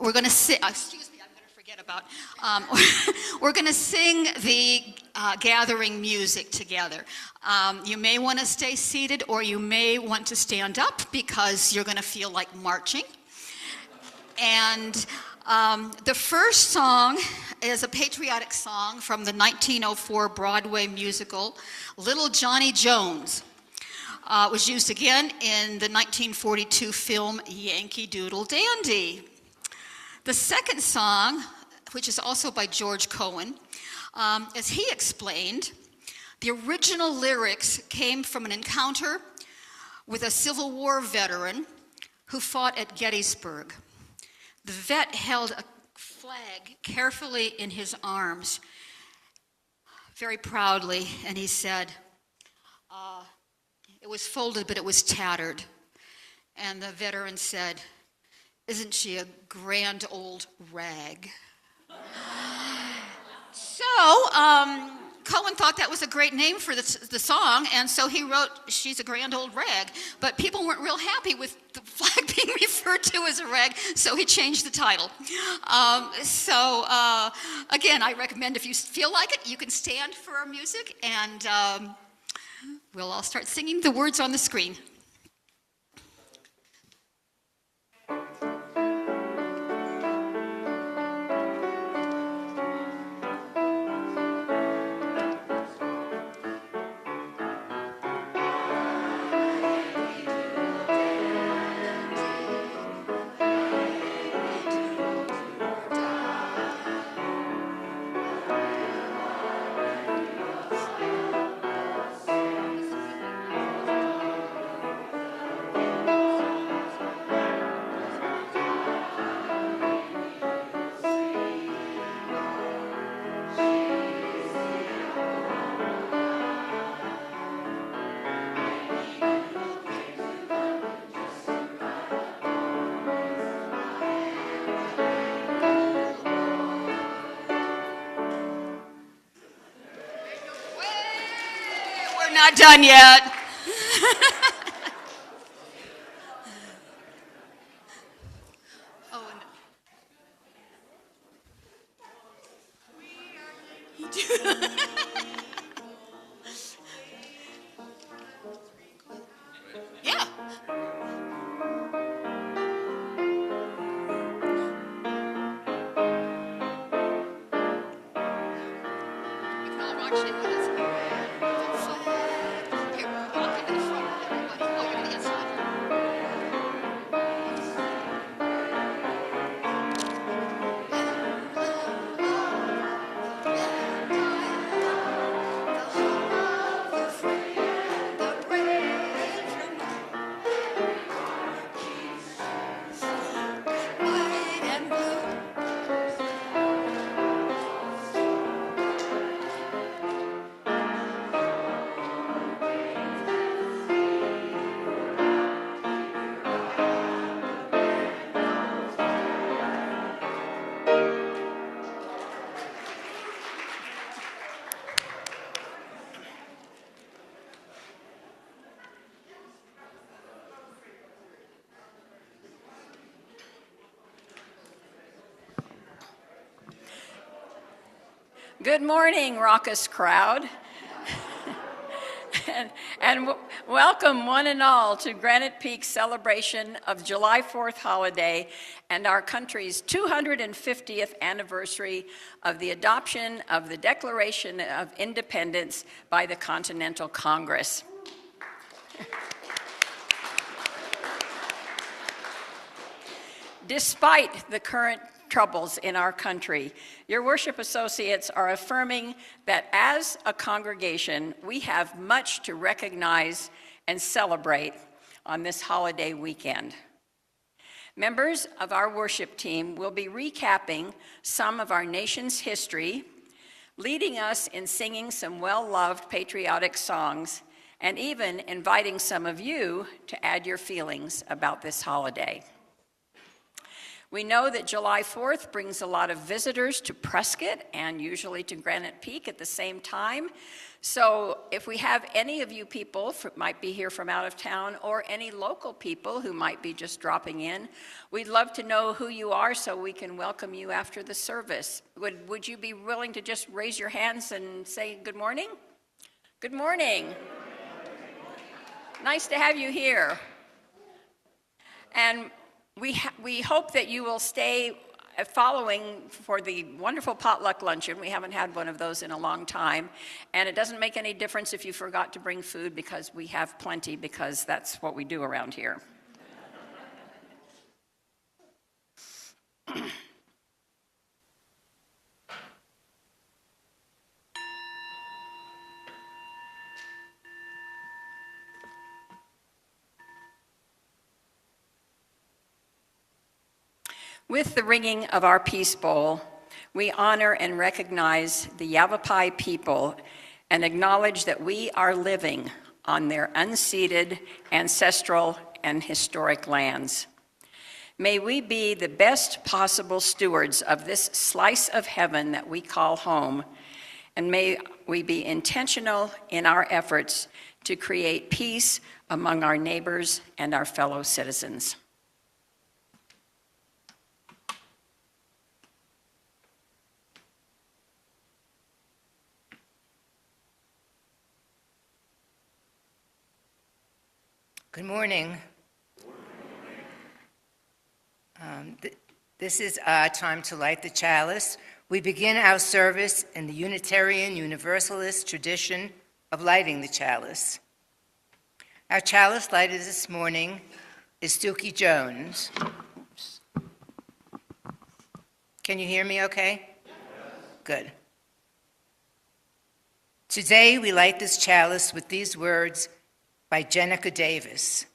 we're going to sing, excuse me, I'm going to forget about, we're going to sing the gathering music together. You may want to stay seated or you may want to stand up because you're going to feel like marching. And the first song is a patriotic song from the 1904 Broadway musical, Little Johnny Jones. It was used again in the 1942 film Yankee Doodle Dandy. The second song, which is also by George Cohen, as he explained, the original lyrics came from an encounter with a Civil War veteran who fought at Gettysburg. The vet held a flag carefully in his arms, very proudly, and he said, it was folded, but it was tattered. And the veteran said, "Isn't she a grand old rag?" So, Cohen thought that was a great name for the song, and so he wrote, "She's a grand old rag." But people weren't real happy with the flag being referred to as a rag, so he changed the title. Again, I recommend if you feel like it, you can stand for our music, and we'll all start singing the words on the screen. Not done yet. Oh, no. Yeah. You can all watch it with us. Good morning, raucous crowd. and welcome one and all to Granite Peak's celebration of July 4th holiday and our country's 250th anniversary of the adoption of the Declaration of Independence by the Continental Congress. Despite the current troubles in our country, your worship associates are affirming that as a congregation, we have much to recognize and celebrate on this holiday weekend. Members of our worship team will be recapping some of our nation's history, leading us in singing some well-loved patriotic songs, and even inviting some of you to add your feelings about this holiday. We know that July 4th brings a lot of visitors to Prescott and usually to Granite Peak at the same time. So if we have any of you people might be here from out of town or any local people who might be just dropping in, we'd love to know who you are so we can welcome you after the service. Would you be willing to just raise your hands and say good morning? Good morning. Nice to have you here. And we hope that you will stay following for the wonderful potluck luncheon. We haven't had one of those in a long time. And it doesn't make any difference if you forgot to bring food because we have plenty, because that's what we do around here. With the ringing of our peace bowl, we honor and recognize the Yavapai people and acknowledge that we are living on their unceded, ancestral, and historic lands. May we be the best possible stewards of this slice of heaven that we call home, and may we be intentional in our efforts to create peace among our neighbors and our fellow citizens. Good morning. This is our time to light the chalice. We begin our service in the Unitarian Universalist tradition of lighting the chalice. Our chalice lighter this morning is Sukey Jones. Oops. Can you hear me okay? Yes. Good. Today we light this chalice with these words by Jenica Davis.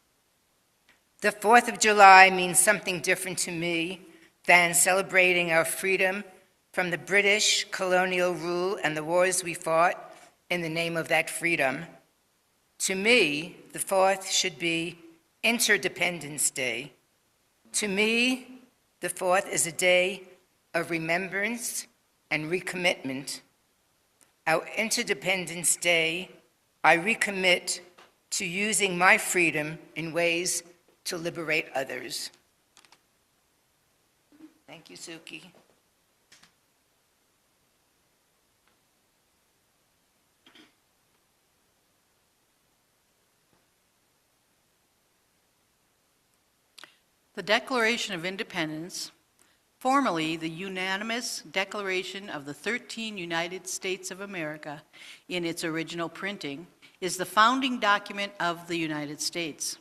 The 4th of July means something different to me than celebrating our freedom from the British colonial rule and the wars we fought in the name of that freedom. To me, the 4th should be Interdependence Day. To me, the 4th is a day of remembrance and recommitment. Our Interdependence Day, I recommit to using my freedom in ways to liberate others. Thank you, Sukey. The Declaration of Independence, formerly the unanimous Declaration of the 13 United States of America in its original printing, is the founding document of the United States.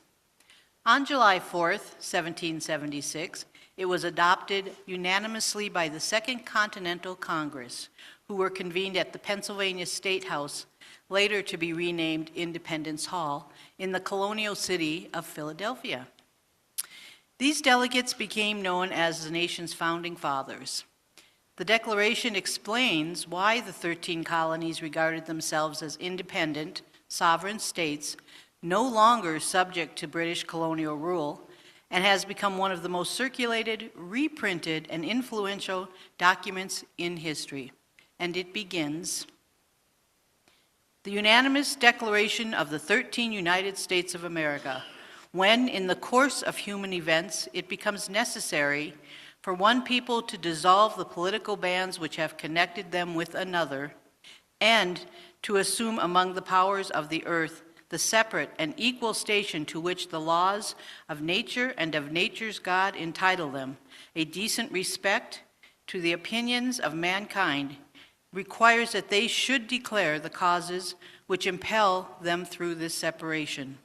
On July 4th, 1776, it was adopted unanimously by the Second Continental Congress, who were convened at the Pennsylvania State House, later to be renamed Independence Hall, in the colonial city of Philadelphia. These delegates became known as the nation's founding fathers. The Declaration explains why the 13 colonies regarded themselves as independent, sovereign states, no longer subject to British colonial rule, and has become one of the most circulated, reprinted, and influential documents in history. And it begins, the unanimous Declaration of the 13 United States of America, when in the course of human events it becomes necessary for one people to dissolve the political bands which have connected them with another, and to assume among the powers of the earth the separate and equal station to which the laws of nature and of nature's God entitle them, a decent respect to the opinions of mankind, requires that they should declare the causes which impel them through this separation.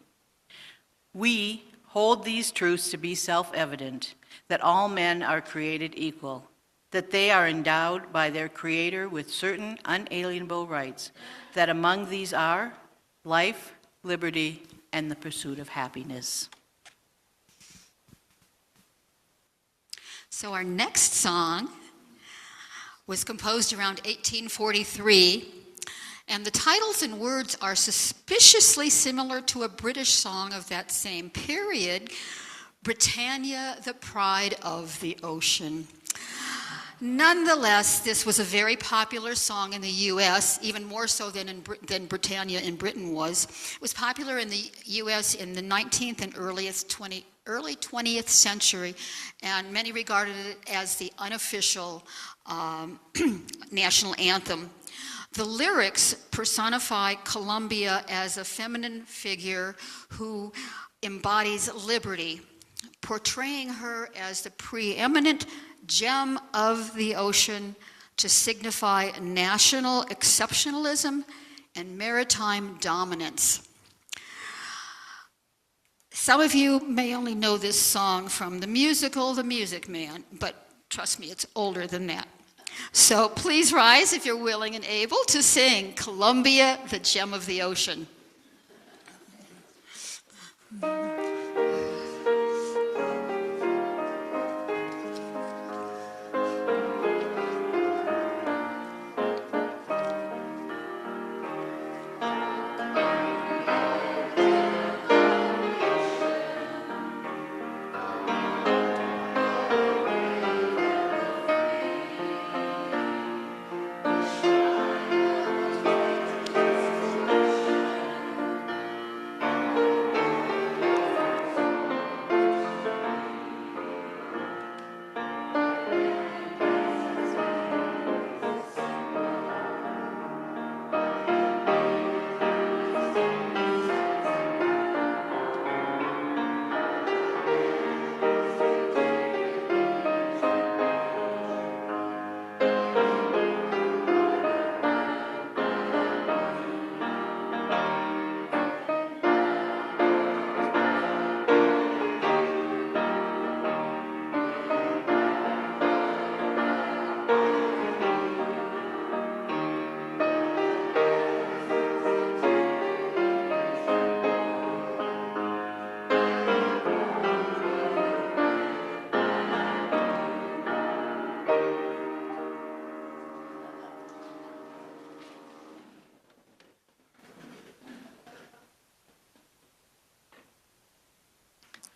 We hold these truths to be self-evident, that all men are created equal, that they are endowed by their Creator with certain unalienable rights, that among these are life, liberty, and the pursuit of happiness. So our next song was composed around 1843, and the titles and words are suspiciously similar to a British song of that same period, Britannia, the pride of the ocean. Nonetheless, this was a very popular song in the U.S., even more so than Britannia in Britain was. It was popular in the U.S. in the 19th and early 20th century, and many regarded it as the unofficial national anthem. The lyrics personify Columbia as a feminine figure who embodies liberty, portraying her as the preeminent gem of the ocean to signify national exceptionalism and maritime dominance. Some of you may only know this song from the musical The Music Man, but trust me, it's older than that. So please rise if you're willing and able to sing Columbia, the Gem of the Ocean.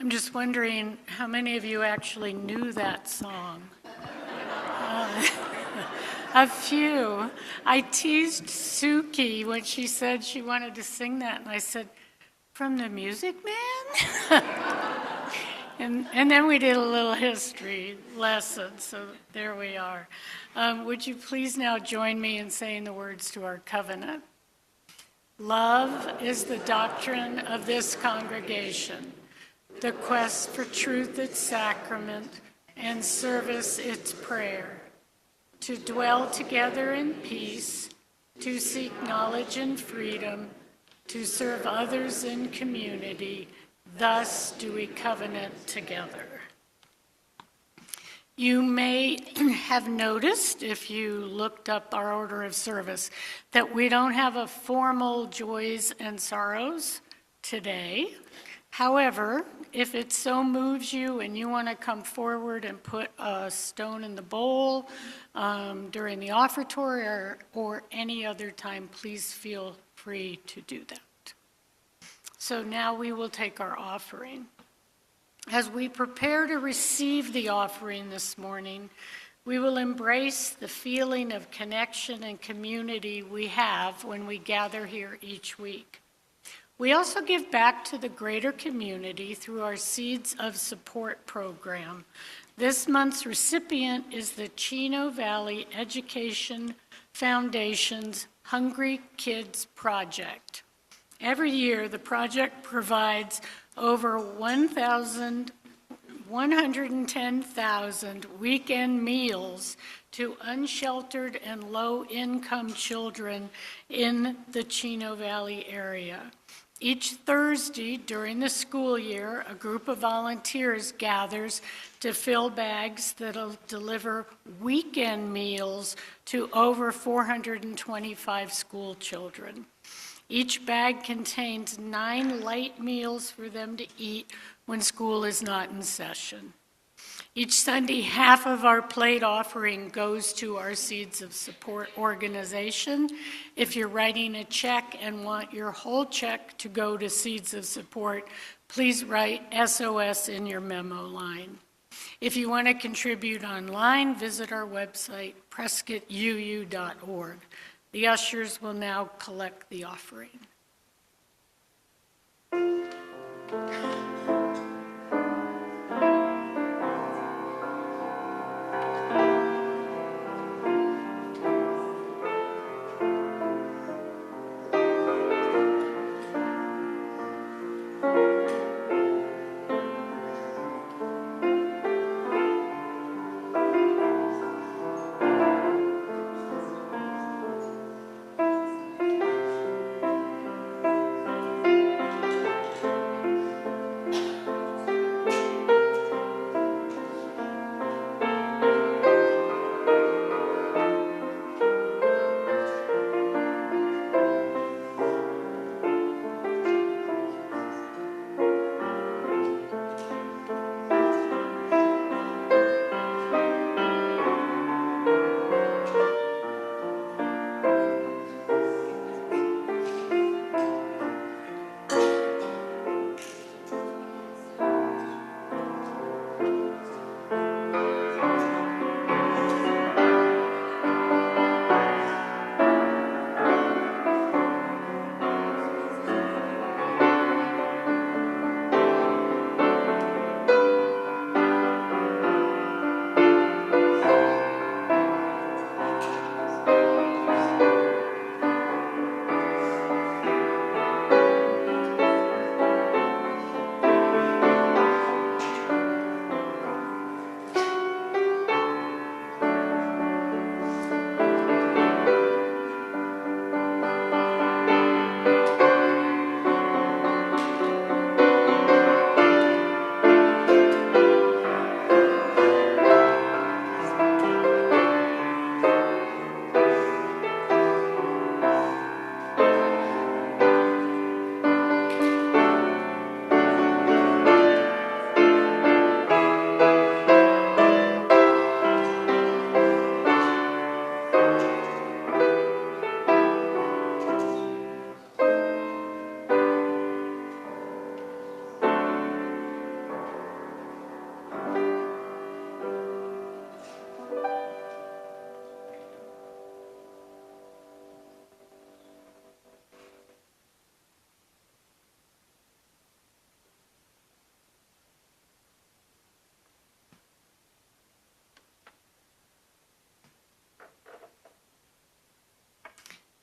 I'm just wondering how many of you actually knew that song? A few. I teased Sukey when she said she wanted to sing that, and I said, "From the Music Man?" and then we did a little history lesson, so there we are. Would you please now join me in saying the words to our covenant? Love is the doctrine of this congregation, the quest for truth its sacrament, and service its prayer. To dwell together in peace, to seek knowledge and freedom, to serve others in community, thus do we covenant together. You may have noticed, if you looked up our order of service, that we don't have a formal joys and sorrows today. However, if it so moves you and you want to come forward and put a stone in the bowl during the offertory or any other time, please feel free to do that. So now we will take our offering. As we prepare to receive the offering this morning, we will embrace the feeling of connection and community we have when we gather here each week. We also give back to the greater community through our Seeds of Support program. This month's recipient is the Chino Valley Education Foundation's Hungry Kids Project. Every year, the project provides over 110,000 weekend meals to unsheltered and low-income children in the Chino Valley area. Each Thursday during the school year, a group of volunteers gathers to fill bags that'll deliver weekend meals to over 425 school children. Each bag contains 9 light meals for them to eat when school is not in session. Each Sunday, half of our plate offering goes to our Seeds of Support organization. If you're writing a check and want your whole check to go to Seeds of Support, please write SOS in your memo line. If you want to contribute online, visit our website, prescottuu.org. The ushers will now collect the offering.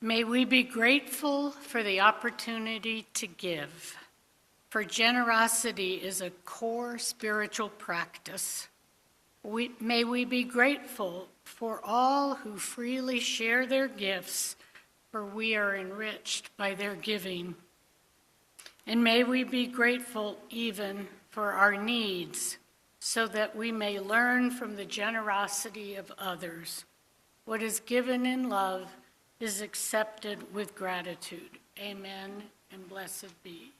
May we be grateful for the opportunity to give, for generosity is a core spiritual practice. May we be grateful for all who freely share their gifts, for we are enriched by their giving. And may we be grateful even for our needs, so that we may learn from the generosity of others. What is given in love is accepted with gratitude. Amen, and blessed be.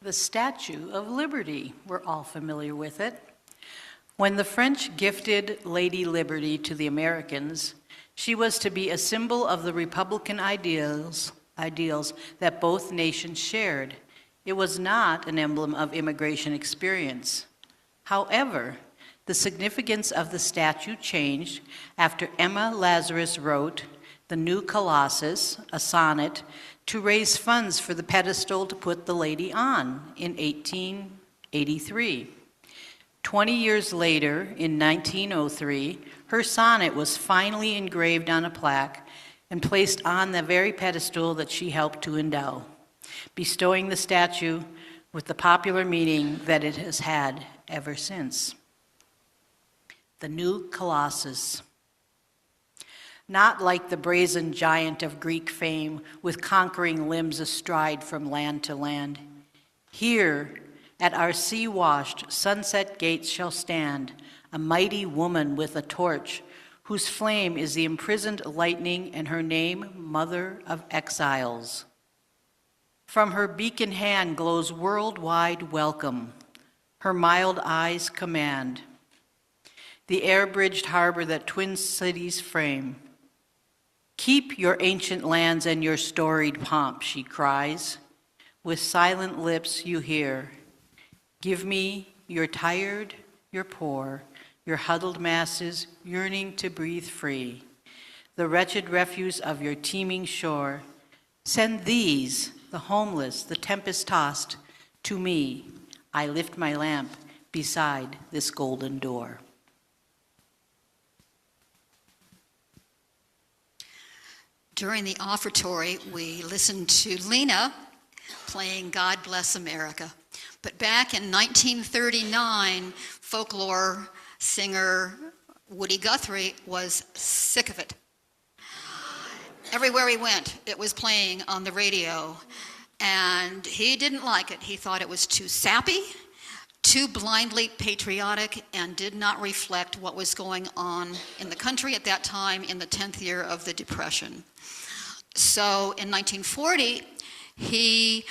The Statue of Liberty, we're all familiar with it. When the French gifted Lady Liberty to the Americans, she was to be a symbol of the Republican ideals that both nations shared. It was not an emblem of immigration experience. However, the significance of the statue changed after Emma Lazarus wrote The New Colossus, a sonnet, to raise funds for the pedestal to put the lady on in 1883. 20 years later, in 1903, her sonnet was finally engraved on a plaque and placed on the very pedestal that she helped to endow, bestowing the statue with the popular meaning that it has had ever since. The New Colossus. Not like the brazen giant of Greek fame, with conquering limbs astride from land to land. Here, at our sea-washed sunset gates shall stand a mighty woman with a torch, whose flame is the imprisoned lightning, and her name, Mother of Exiles. From her beacon hand glows worldwide welcome, her mild eyes command. the air-bridged harbor that twin cities frame. Keep your ancient lands and your storied pomp, she cries. With silent lips you hear. Give me your tired, your poor, your huddled masses yearning to breathe free. The wretched refuse of your teeming shore. Send these, the homeless, the tempest-tossed, to me. I lift my lamp beside this golden door. During the offertory, we listened to Lena playing God Bless America. But back in 1939, folklore singer Woody Guthrie was sick of it. Everywhere he went, it was playing on the radio, and he didn't like it. He thought it was too sappy, too blindly patriotic, and did not reflect what was going on in the country at that time in the 10th year of the Depression. So in 1940, he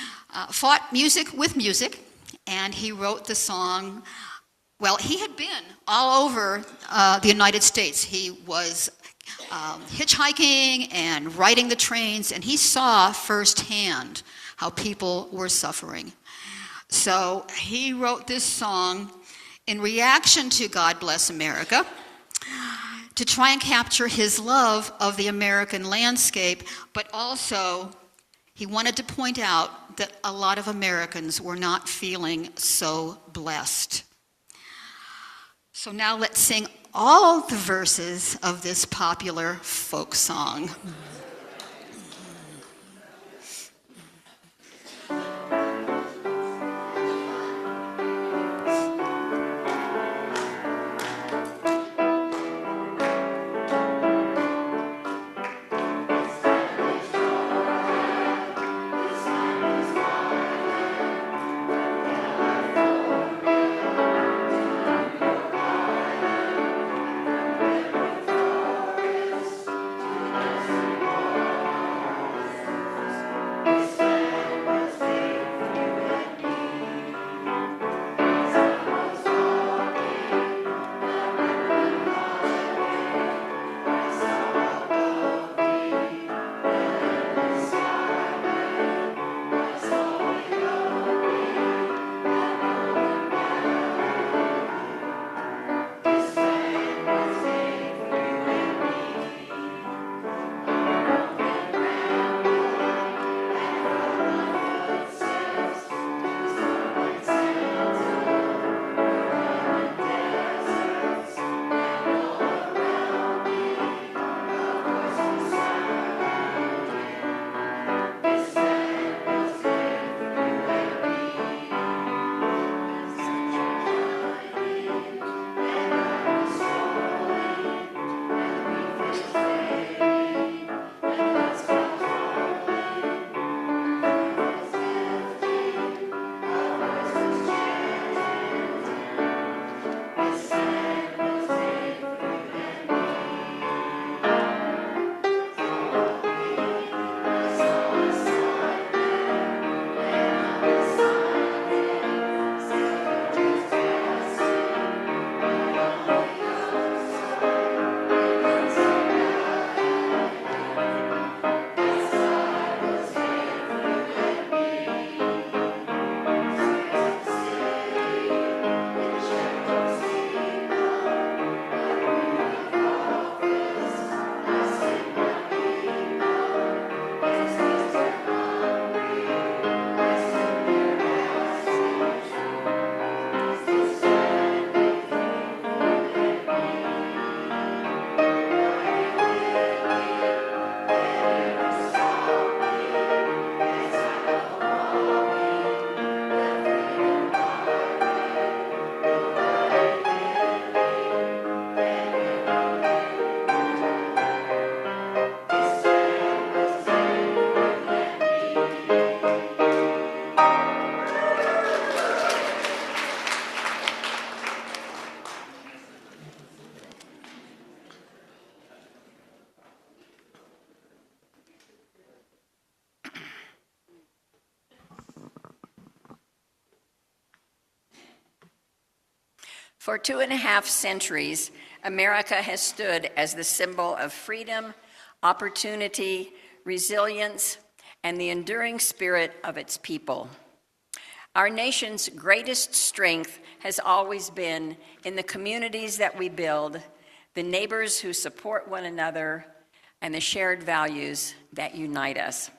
fought music with music, and he wrote the song. Well, he had been all over the United States. He was hitchhiking and riding the trains, and he saw firsthand how people were suffering. So he wrote this song in reaction to God Bless America to try and capture his love of the American landscape, but also he wanted to point out that a lot of Americans were not feeling so blessed. So now let's sing all the verses of this popular folk song. For 2.5 centuries, America has stood as the symbol of freedom, opportunity, resilience, and the enduring spirit of its people. Our nation's greatest strength has always been in the communities that we build, the neighbors who support one another, and the shared values that unite us.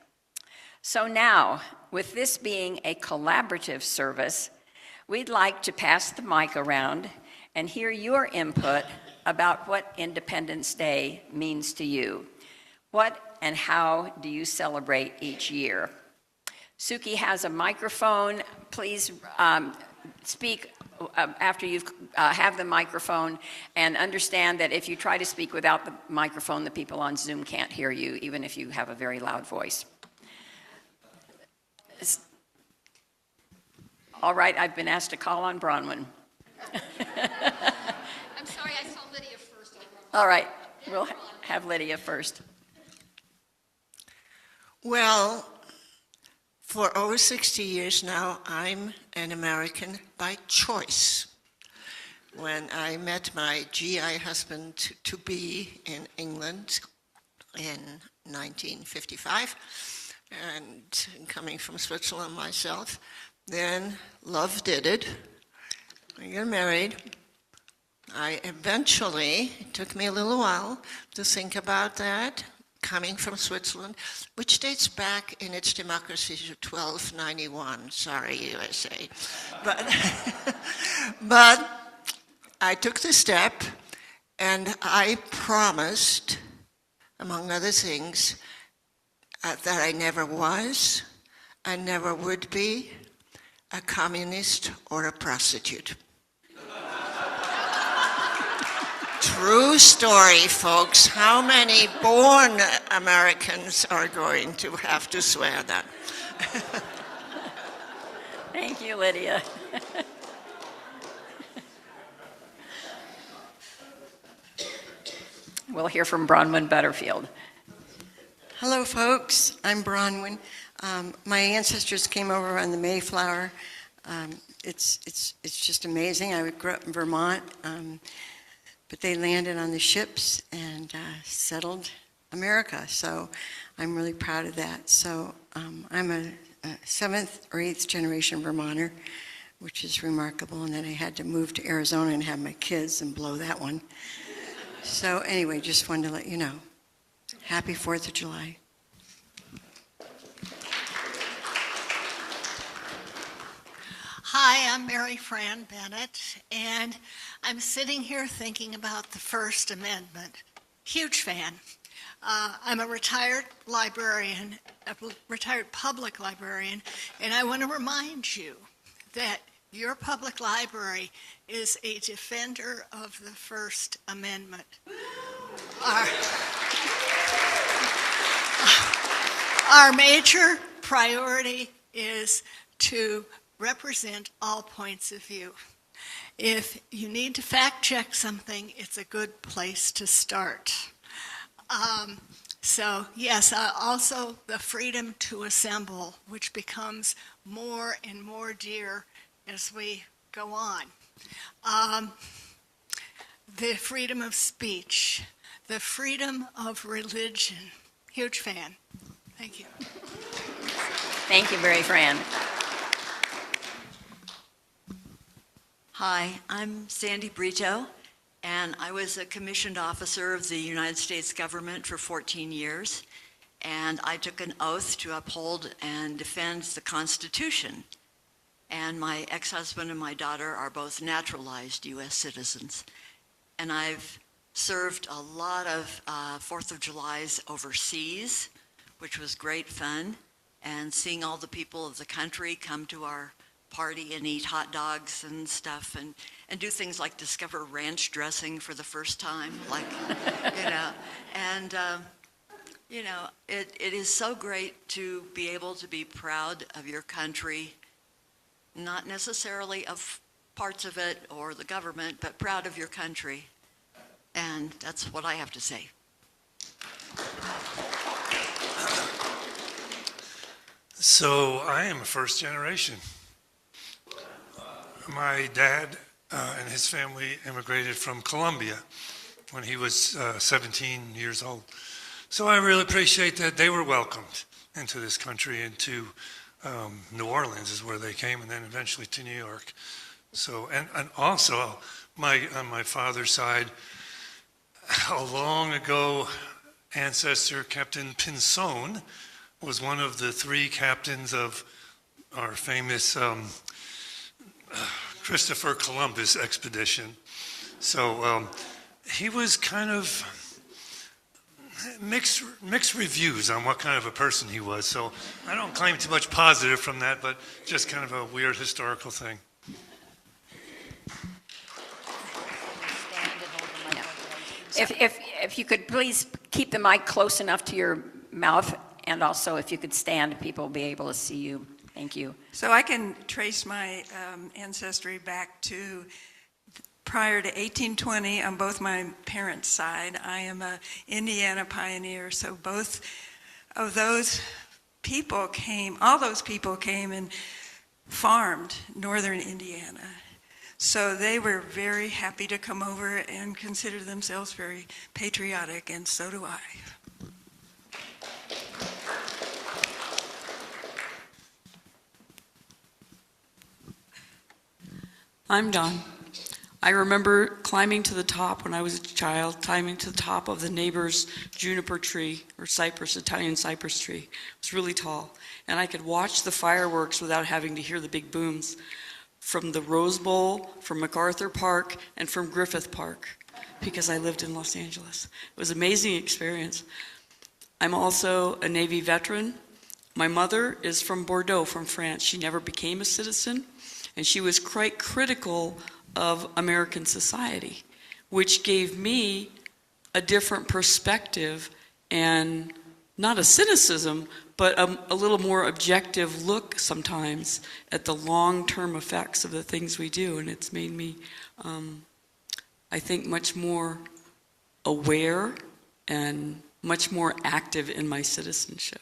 So now, with this being a collaborative service, we'd like to pass the mic around and hear your input about what Independence Day means to you. What and how do you celebrate each year? Sukey has a microphone. Please speak after you have the microphone, and understand that if you try to speak without the microphone, the people on Zoom can't hear you, even if you have a very loud voice. All right, I've been asked to call on Bronwyn. I'm sorry, I saw Lydia first. All right, we'll have Lydia first. Well, for over 60 years now, I'm an American by choice. When I met my GI husband to be in England in 1955, and coming from Switzerland myself, then love did it. I got married. I eventually, it took me a little while to think about that, coming from Switzerland, which dates back in its democracy to 1291. Sorry, U.S.A. But I took the step, and I promised, among other things, that I never was, I never would be, a communist or a prostitute. True story, folks. How many born Americans are going to have to swear that? Thank you, Lydia. We'll hear from Bronwyn Butterfield. Hello, folks. I'm Bronwyn. My ancestors came over on the Mayflower. It's just amazing. I grew up in Vermont, but they landed on the ships and settled America. So I'm really proud of that. So I'm a 7th or 8th generation Vermonter, which is remarkable. And then I had to move to Arizona and have my kids and blow that one. So anyway, just wanted to let you know. Happy 4th of July. Hi, I'm Mary Fran Bennett, and I'm sitting here thinking about the First Amendment. Huge fan. I'm a retired librarian, a retired public librarian, and I want to remind you that your public library is a defender of the First Amendment. Our major priority is to represent all points of view. If you need to fact check something, it's a good place to start. So yes, also the freedom to assemble, which becomes more and more dear as we go on. The freedom of speech, the freedom of religion. Huge fan. Thank you. Thank you, Mary Fran. Hi, I'm Sandy Brito, and I was a commissioned officer of the United States government for 14 years, and I took an oath to uphold and defend the Constitution. And my ex-husband and my daughter are both naturalized U.S. citizens. And I've served a lot of 4th of Julys overseas, which was great fun, and seeing all the people of the country come to our party and eat hot dogs and stuff, and do things like discover ranch dressing for the first time, like, it is so great to be able to be proud of your country, not necessarily of parts of it or the government, but proud of your country. And that's what I have to say. So I am a first generation. My dad and his family immigrated from Colombia when he was 17 years old. So I really appreciate that they were welcomed into this country, into New Orleans is where they came, and then eventually to New York. So, and also, on my father's side, a long ago ancestor, Captain Pinzon, was one of the 3 captains of our famous Christopher Columbus expedition. So he was kind of mixed reviews on what kind of a person he was. So I don't claim too much positive from that, but just kind of a weird historical thing. If you could please keep the mic close enough to your mouth, and also if you could stand, people will be able to see you. Thank you. So I can trace my ancestry back to prior to 1820 on both my parents' side. I am an Indiana pioneer, so both of those people came, all those people came and farmed northern Indiana. So they were very happy to come over and consider themselves very patriotic, and so do I. I'm Dawn. I remember climbing to the top when I was a child, climbing to the top of the neighbor's juniper tree, or cypress, Italian cypress tree. It was really tall. And I could watch the fireworks without having to hear the big booms from the Rose Bowl, from MacArthur Park, and from Griffith Park, because I lived in Los Angeles. It was an amazing experience. I'm also a Navy veteran. My mother is from Bordeaux, from France. She never became a citizen, and she was quite critical of American society, which gave me a different perspective and not a cynicism, but a little more objective look sometimes at the long-term effects of the things we do. And it's made me, I think, much more aware and much more active in my citizenship.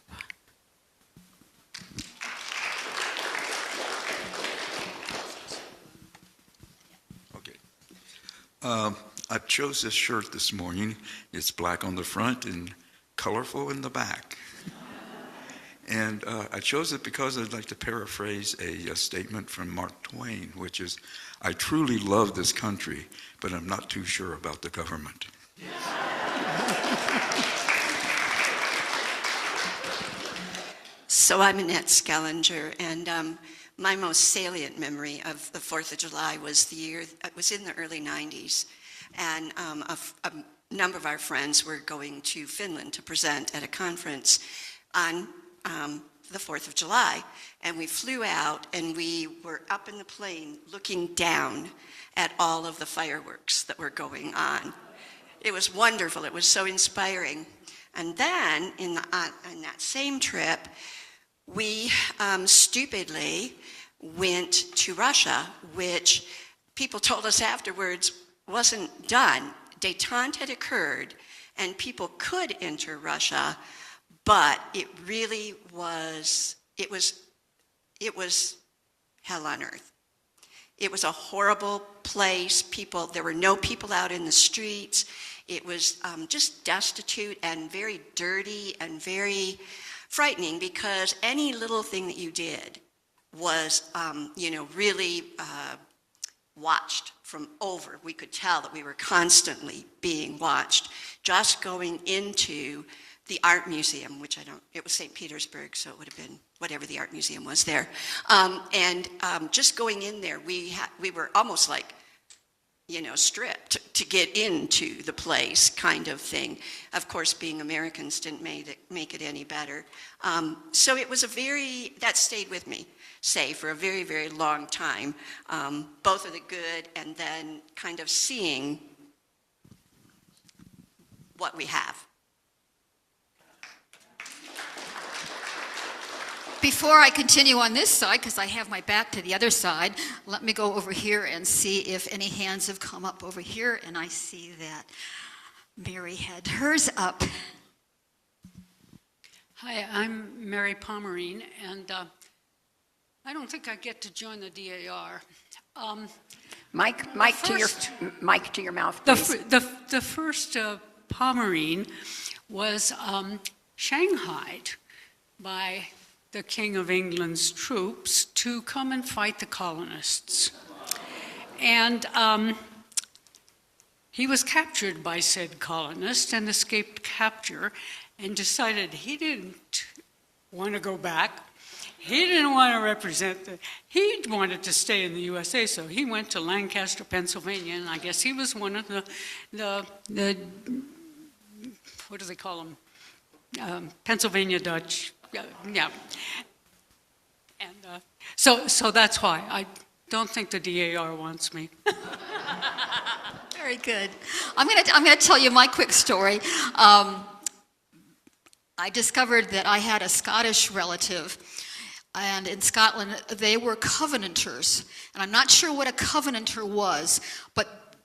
I chose this shirt this morning. It's black on the front and colorful in the back. And I chose it because I'd like to paraphrase a statement from Mark Twain, which is, I truly love this country, but I'm not too sure about the government. So I'm Annette Skellinger, and my most salient memory of the 4th of July was it was in the early 90s, and a number of our friends were going to Finland to present at a conference on the 4th of July, and we flew out, and we were up in the plane looking down at all of the fireworks that were going on. It was wonderful. It was so inspiring. And then, on that same trip, we stupidly went to Russia, which people told us afterwards wasn't done. Détente had occurred, and people could enter Russia, but it really was, it was hell on earth. It was a horrible place. There were no people out in the streets. It was just destitute and very dirty and very frightening, because any little thing that you did was, really watched from over. We could tell that we were constantly being watched. Just going into the art museum, which it was St. Petersburg, so it would have been whatever the art museum was there. Just going in there, we were almost like, stripped to get into the place, kind of thing. Of course, being Americans didn't make it any better. So it was that stayed with me, for a very, very long time, both of the good and then kind of seeing what we have. Before I continue on this side, because I have my back to the other side, let me go over here and see if any hands have come up over here, and I see that Mary had hers up. Hi, I'm Mary Pomerine, and I don't think I get to join the DAR. Mike to your mouth, The, please. the first Pomerine was shanghaied by the King of England's troops to come and fight the colonists. And he was captured by said colonists and escaped capture and decided he didn't want to go back. He didn't want to represent he wanted to stay in the U.S.A., so he went to Lancaster, Pennsylvania, and I guess he was one of the what do they call them? Pennsylvania Dutch, yeah. And so that's why. I don't think the DAR wants me. Very good. I'm gonna tell you my quick story. I discovered that I had a Scottish relative, and in Scotland they were Covenanters, and I'm not sure what a Covenanter was, but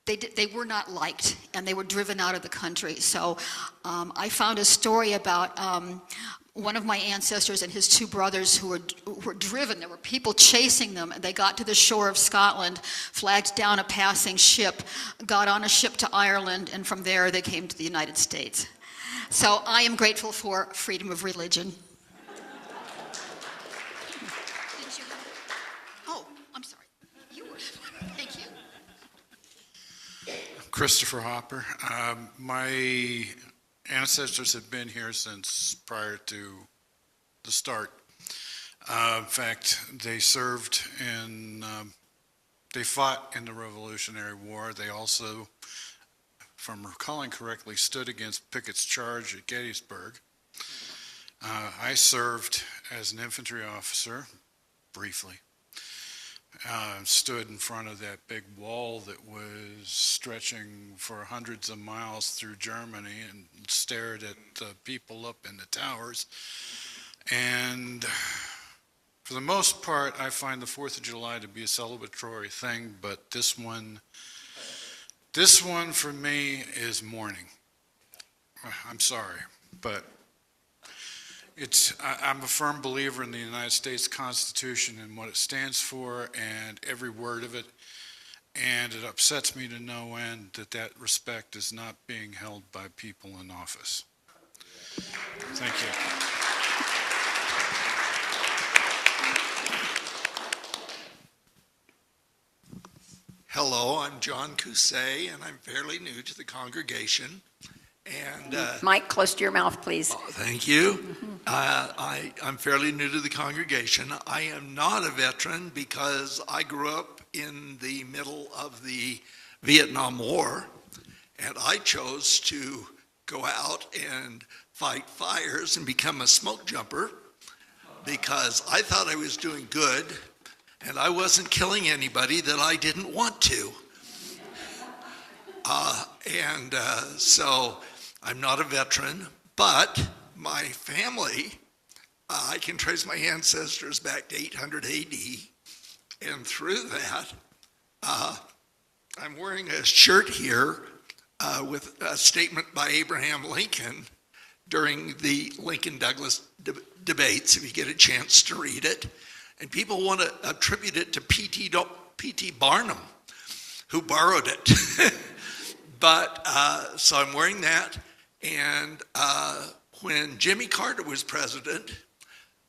they were not liked, and they were driven out of the country. So I found a story about one of my ancestors and his two brothers who were driven. There were people chasing them, and they got to the shore of Scotland, flagged down a passing ship, got on a ship to Ireland, and from there they came to the United States. So I am grateful for freedom of religion. Oh, I'm sorry. You were. Thank you. Christopher Hopper. My ancestors have been here since prior to the start. In fact, they served they fought in the Revolutionary War. They also, if I'm recalling correctly, stood against Pickett's charge at Gettysburg. I served as an infantry officer, briefly. Stood in front of that big wall that was stretching for hundreds of miles through Germany and stared at the people up in the towers. And for the most part, I find the 4th of July to be a celebratory thing, but this one for me is mourning. I'm sorry, but I'm a firm believer in the United States Constitution and what it stands for and every word of it, and it upsets me to no end that respect is not being held by people in office. Thank you. Hello, I'm John Cousset, and I'm fairly new to the congregation. And Mike, close to your mouth, please. Thank you. I'm fairly new to the congregation. I am not a veteran because I grew up in the middle of the Vietnam War, and I chose to go out and fight fires and become a smoke jumper because I thought I was doing good, and I wasn't killing anybody that I didn't want to. So I'm not a veteran, but my family, I can trace my ancestors back to 800 AD, and through that, I'm wearing a shirt here with a statement by Abraham Lincoln during the Lincoln-Douglas debates, if you get a chance to read it. And people want to attribute it to P.T. Barnum, who borrowed it. But, so I'm wearing that. And when Jimmy Carter was president,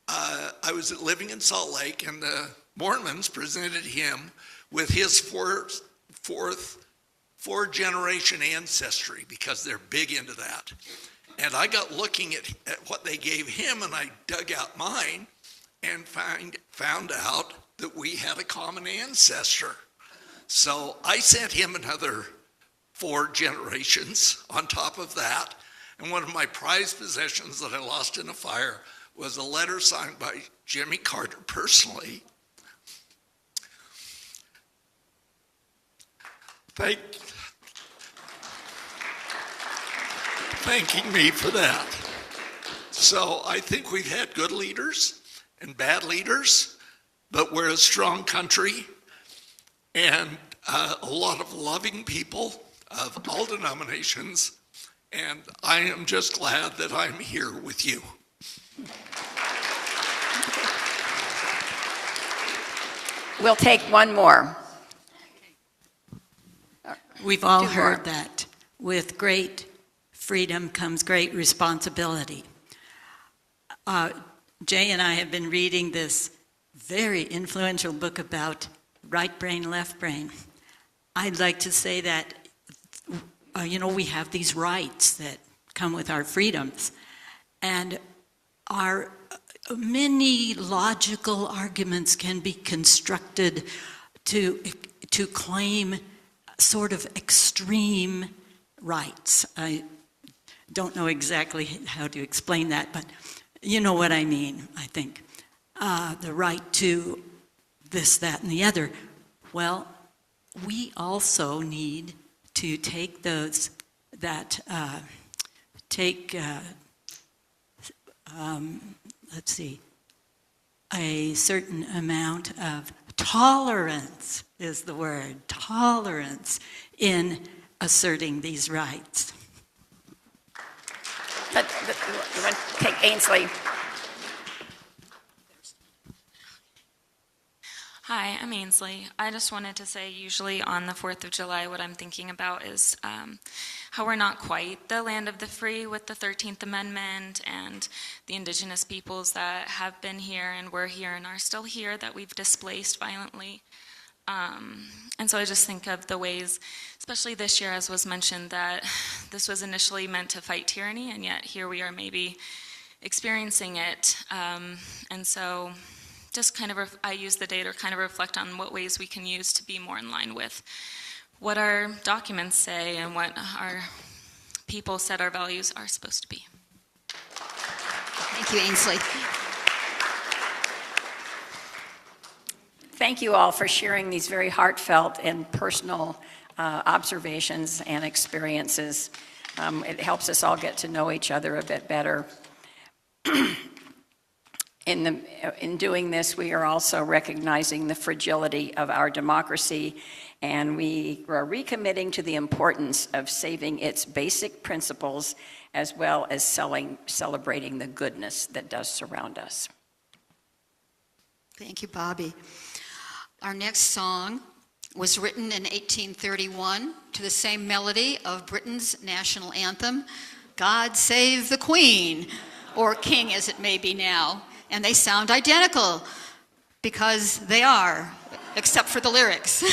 I was living in Salt Lake, and the Mormons presented him with his four-generation ancestry because they're big into that. And I got looking at what they gave him, and I dug out mine and found out that we had a common ancestor. So I sent him another 4 generations on top of that. And one of my prized possessions that I lost in a fire was a letter signed by Jimmy Carter personally. Thanking me for that. So I think we've had good leaders and bad leaders, but we're a strong country and a lot of loving people of all denominations, and I am just glad that I'm here with you. We'll take one more. We've all Two more. heard that with great freedom comes great responsibility. Jay and I have been reading this very influential book about right brain, left brain. I'd like to say that, we have these rights that come with our freedoms, and our many logical arguments can be constructed to claim sort of extreme rights. I don't know exactly how to explain that, but you know what I mean, I think. The right to this, that, and the other. Well, we also need to take those that a certain amount of tolerance is the word, tolerance in asserting these rights. You want to take Ainsley? Hi, I'm Ainsley. I just wanted to say usually on the 4th of July what I'm thinking about is how we're not quite the land of the free with the 13th Amendment and the indigenous peoples that have been here and were here and are still here that we've displaced violently. And so I just think of the ways, especially this year as was mentioned, that this was initially meant to fight tyranny and yet here we are maybe experiencing it. And so just kind of, I use the day to kind of reflect on what ways we can use to be more in line with what our documents say and what our people said our values are supposed to be. Thank you, Ainsley. Thank you all for sharing these very heartfelt and personal observations and experiences. It helps us all get to know each other a bit better. In doing this, we are also recognizing the fragility of our democracy, and we are recommitting to the importance of saving its basic principles as well as celebrating the goodness that does surround us. Thank you, Bobbie. Our next song was written in 1831 to the same melody of Britain's national anthem, God Save the Queen, or King as it may be now. And they sound identical because they are, except for the lyrics.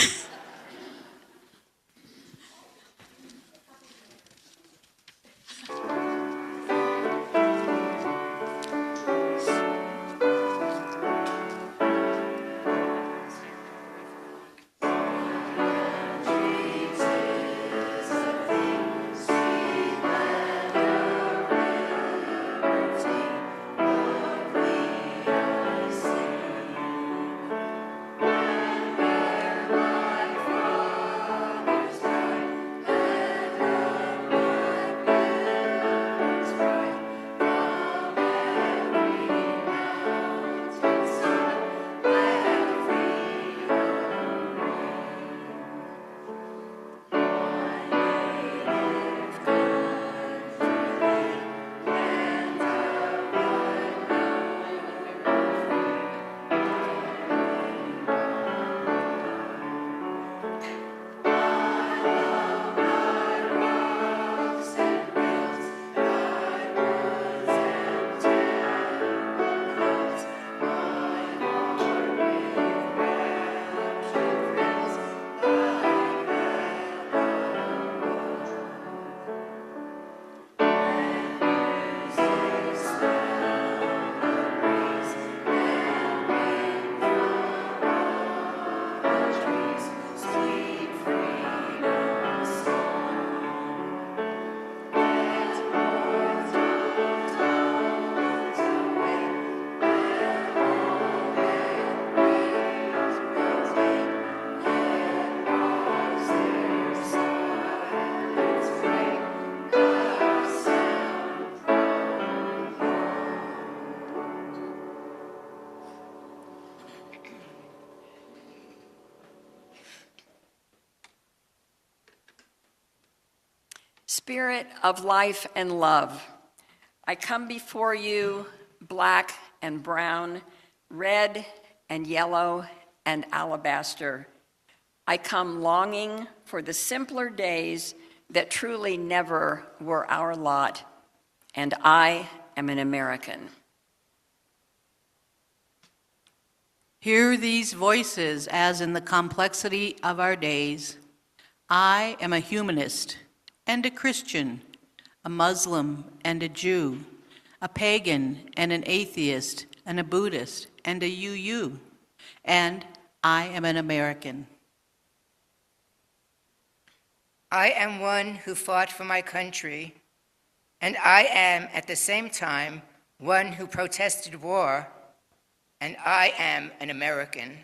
Spirit of life and love, I come before you black and brown, red and yellow and alabaster. I come longing for the simpler days that truly never were our lot, and I am an American. Hear these voices as in the complexity of our days. I am a humanist and a Christian, a Muslim and a Jew, a pagan and an atheist and a Buddhist and a UU, and I am an American. I am one who fought for my country, and I am at the same time one who protested war, and I am an American.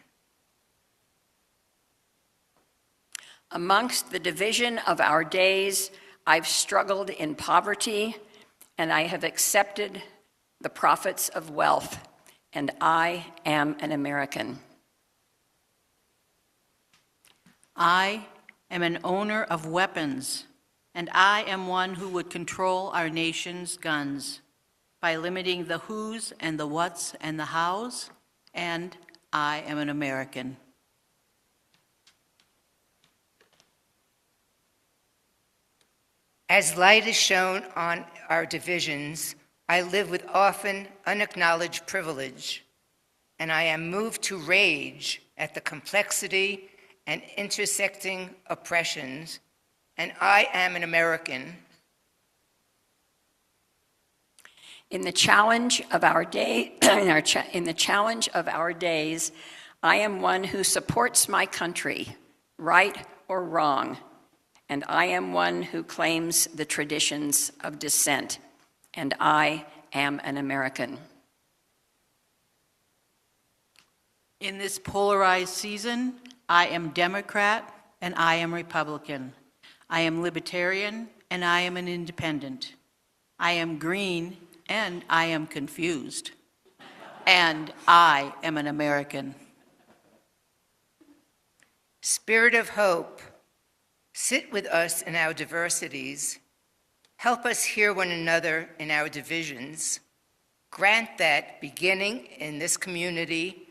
Amongst the division of our days, I've struggled in poverty, and I have accepted the profits of wealth, and I am an American. I am an owner of weapons, and I am one who would control our nation's guns by limiting the who's and the what's and the how's, and I am an American. As light is shown on our divisions, I live with often unacknowledged privilege, and I am moved to rage at the complexity and intersecting oppressions, and I am an American. In the challenge of our day, in the challenge of our days, I am one who supports my country, right or wrong, and I am one who claims the traditions of dissent, and I am an American. In this polarized season, I am Democrat and I am Republican. I am libertarian and I am an independent. I am green and I am confused. And I am an American. Spirit of hope, sit with us in our diversities. Help us hear one another in our divisions. Grant that, beginning in this community,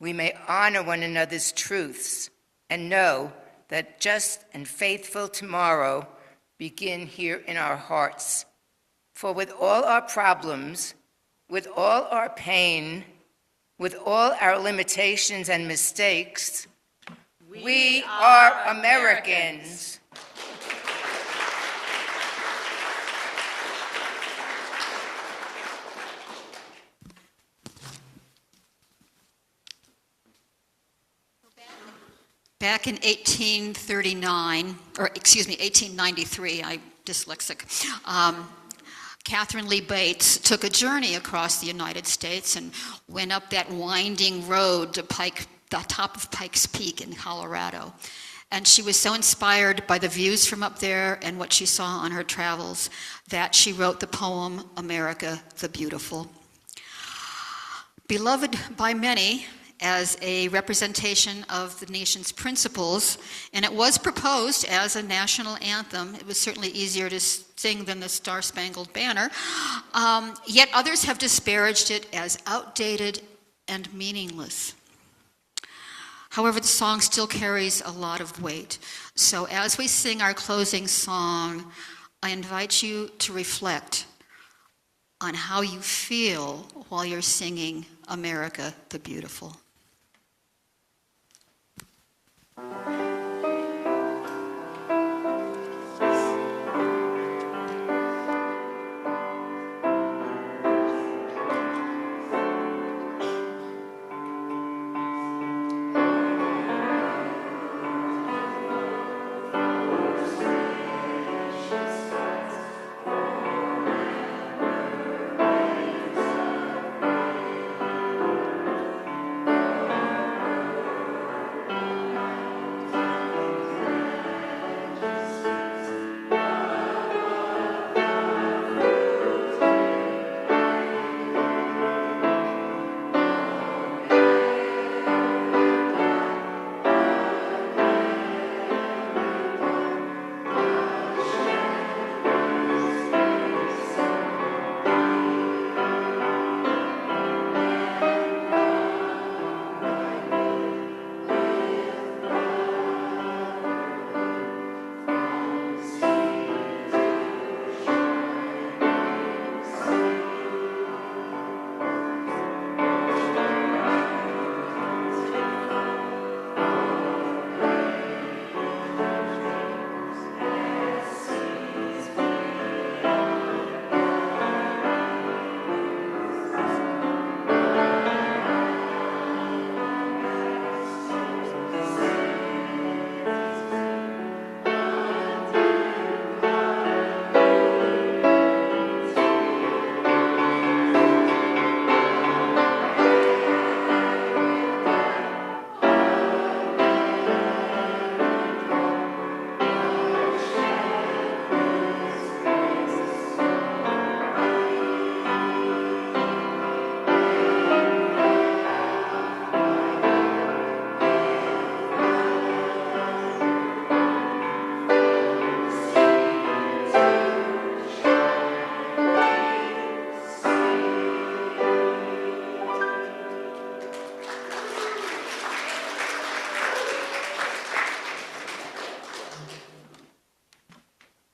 we may honor one another's truths and know that just and faithful tomorrow begin here in our hearts. For with all our problems, with all our pain, with all our limitations and mistakes, we are Americans. Back in 1893, I'm dyslexic, Catherine Lee Bates took a journey across the United States and went up that winding road to the top of Pikes Peak in Colorado. And she was so inspired by the views from up there and what she saw on her travels that she wrote the poem, America the Beautiful. Beloved by many as a representation of the nation's principles, and it was proposed as a national anthem. It was certainly easier to sing than the Star-Spangled Banner, yet others have disparaged it as outdated and meaningless. However, the song still carries a lot of weight. So as we sing our closing song, I invite you to reflect on how you feel while you're singing America the Beautiful.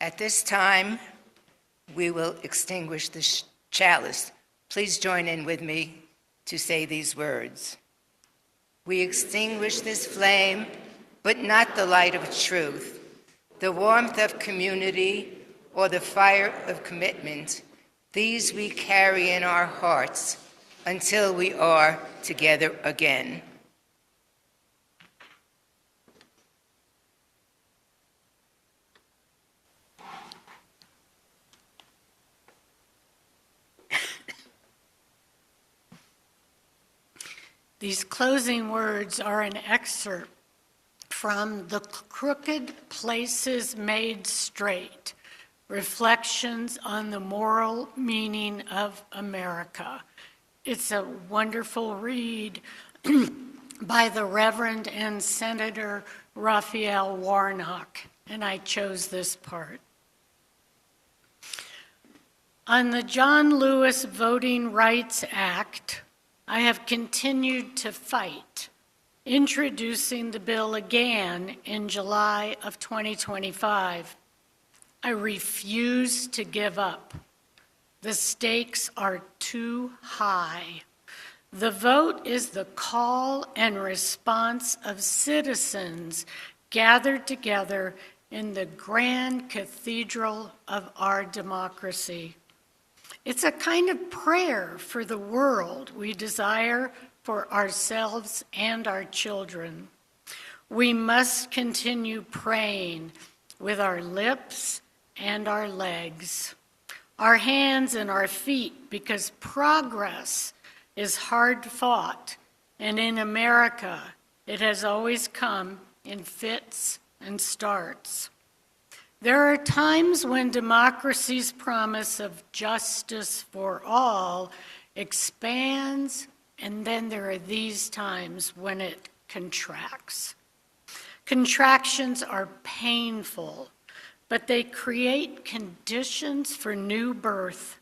At this time, we will extinguish the chalice. Please join in with me to say these words. We extinguish this flame, but not the light of truth, the warmth of community, or the fire of commitment. These we carry in our hearts until we are together again. These closing words are an excerpt from The Crooked Places Made Straight, Reflections on the Moral Meaning of America. It's a wonderful read by the Reverend and Senator Raphael Warnock, and I chose this part. On the John Lewis Voting Rights Act, I have continued to fight, introducing the bill again in July of 2025. I refuse to give up. The stakes are too high. The vote is the call and response of citizens gathered together in the grand cathedral of our democracy. It's a kind of prayer for the world we desire for ourselves and our children. We must continue praying with our lips and our legs, our hands and our feet, because progress is hard fought, and in America, it has always come in fits and starts. There are times when democracy's promise of justice for all expands, and then there are these times when it contracts. Contractions are painful, but they create conditions for new birth.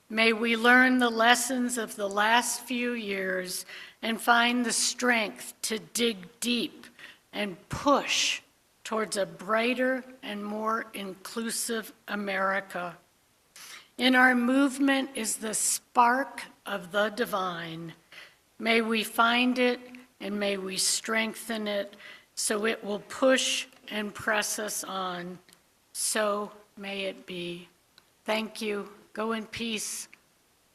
May we learn the lessons of the last few years and find the strength to dig deep and push towards a brighter and more inclusive America. In our movement is the spark of the divine. May we find it and may we strengthen it so it will push and press us on. So may it be. Thank you. Go in peace.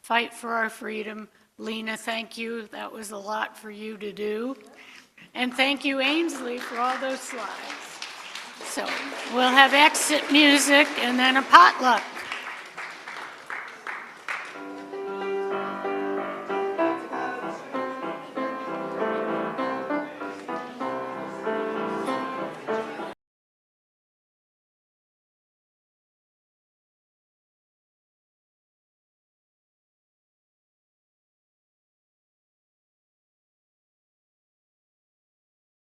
Fight for our freedom. Lena, thank you. That was a lot for you to do. And thank you, Ainsley, for all those slides. So we'll have exit music and then a potluck.